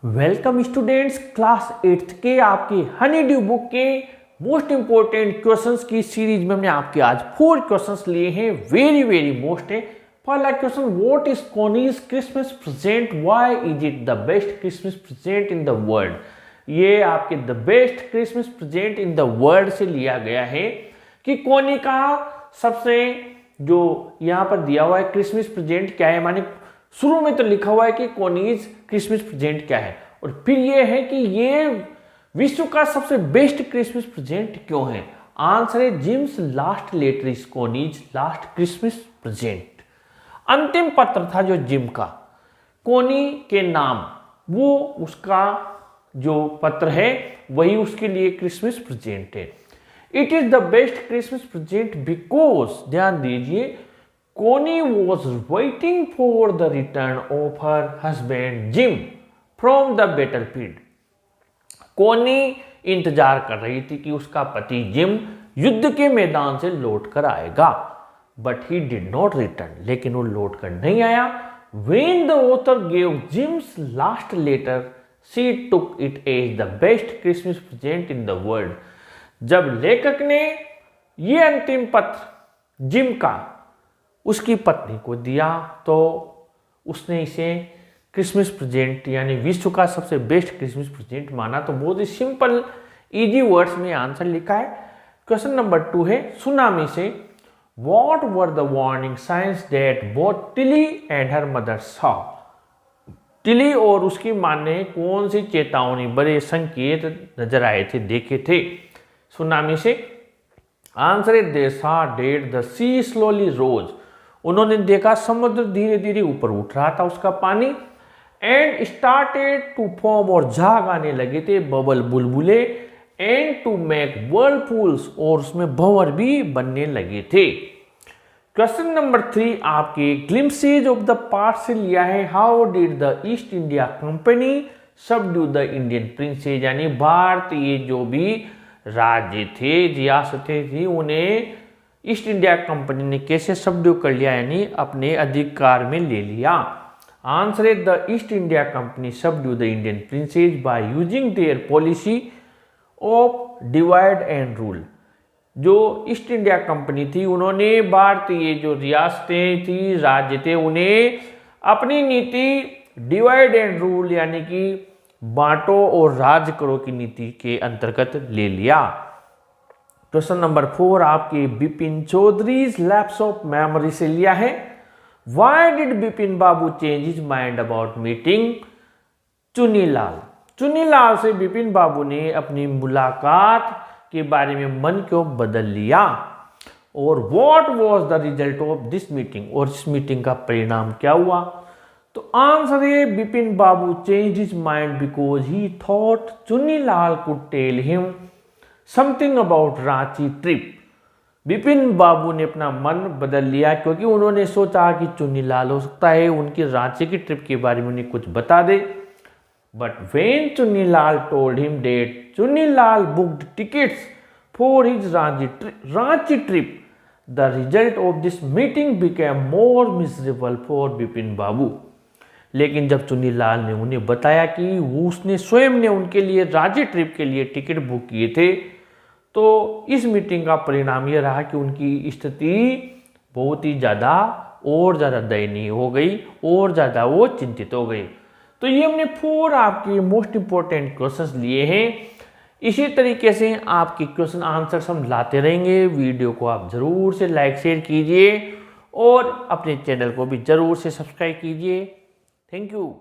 Welcome students, class 8th के आपके Honey due book के मोस्ट इंपॉर्टेंट क्वेश्चंस की सीरीज में हमने आपके आज 4 क्वेश्चंस लिए हैं। वेरी मोस्ट है। पहला question, what is Connie's Christmas present, why is it the best Christmas present in the world. ये आपके the best Christmas present in the world से लिया गया है कि कोनी का सबसे जो यहाँ पर दिया हुआ है क्रिसमस प्रेजेंट क्या है, माने शुरू में तो लिखा हुआ है कि कोनीज क्रिसमस प्रेजेंट क्या है, और फिर ये है कि ये विश्व का सबसे बेस्ट क्रिसमस प्रेजेंट क्यों है। आंसर है Jim's last letter is Connie's last Christmas present. अंतिम पत्र था जो जिम का कोनी के नाम, वो उसका जो पत्र है वही उसके लिए क्रिसमस प्रेजेंट है। It is the best Christmas present because, ध्यान दीजिए, Connie was waiting for the return of her husband Jim from the battlefield. कोनी इंतजार कर रही थी कि उसका पति जिम युद्ध के मैदान से लौट कर आएगा, but he did not return, लेकिन वो लौट कर नहीं आया। When the author gave Jim's last letter, she took it as the best Christmas present in the world. जब लेखक ने ये अंतिम पत्र जिम का उसकी पत्नी को दिया तो उसने इसे क्रिसमस प्रेजेंट यानी विश्व का सबसे बेस्ट क्रिसमस प्रेजेंट माना। तो बहुत ही सिंपल इजी वर्ड्स में आंसर लिखा है। क्वेश्चन नंबर 2 है, सुनामी से what were the warning science that both Tilly and her mother saw. Tilly और उसकी मां ने कौन सी चेतावनी, बड़े संकेत नजर आए थे, देखे थे सुनामी से। आंसर है they saw that the sea slowly rose. उन्होंने देखा समुद्र धीरे धीरे ऊपर उठ रहा था, उसका पानी, एंड स्टार्टेड टू फॉर्म, और झाग आने लगे थे, बबल बुलबुले, एंड टू मेक व्हर्लपूल्स, और उसमें भंवर भी बनने लगे थे। क्वेश्चन नंबर 3 आपके ग्लिम्पसेज ऑफ द पास्ट से लिया है। How did the east India company subdue the Indian princess, यानी भारतीय जो भी राज्य थे, रियासतें थी, उन्हें ईस्ट इंडिया कंपनी ने कैसे सबड्यू कर लिया, यानी अपने अधिकार में ले लिया। आंसर है the east India company subdue the Indian princess by using their policy of divide and rule. जो ईस्ट इंडिया कंपनी थी, उन्होंने भारतीय जो रियासतें थी, राज्य थे, उन्हें अपनी नीति डिवाइड एंड रूल यानी कि बांटो और राज करो की नीति के अंतर्गत ले लिया। क्वेश्चन नंबर 4 आपके Bipin Chaudhary lapse of memory से लिया है। Why did Bipin Babu change his mind about meeting Chunilal. Chunilal से बिपिन बाबू ने अपनी मुलाकात के बारे में मन क्यों बदल लिया, और what was the result of this meeting, और इस मीटिंग का परिणाम क्या हुआ। तो आंसर है Bipin Babu change his mind because he thought Chunilal could tell him something about Ranchi trip. Bipin Babu ने अपना मन बदल लिया क्योंकि उन्होंने सोचा कि चुनीलाल हो सकता है उनकी रांची की ट्रिप के बारे में उन्हें कुछ बता दे। But when Chunilal told him that Chunilal booked tickets for his Ranchi trip, the result of this meeting became more miserable for Bipin Babu. लेकिन जब चुनीलाल ने उन्हें बताया कि उसने स्वयं ने उनके लिए रांची ट्रिप के लिए टिकट बुक किए थे, तो इस मीटिंग का परिणाम यह रहा कि उनकी स्थिति बहुत ही ज़्यादा दयनीय हो गई, और ज़्यादा वो चिंतित हो गए। तो ये हमने 4 आपके मोस्ट इंपॉर्टेंट क्वेश्चंस लिए हैं। इसी तरीके से आपके क्वेश्चन आंसर्स हम लाते रहेंगे। वीडियो को आप ज़रूर से लाइक शेयर कीजिए और अपने चैनल को भी ज़रूर से सब्सक्राइब कीजिए। Thank you.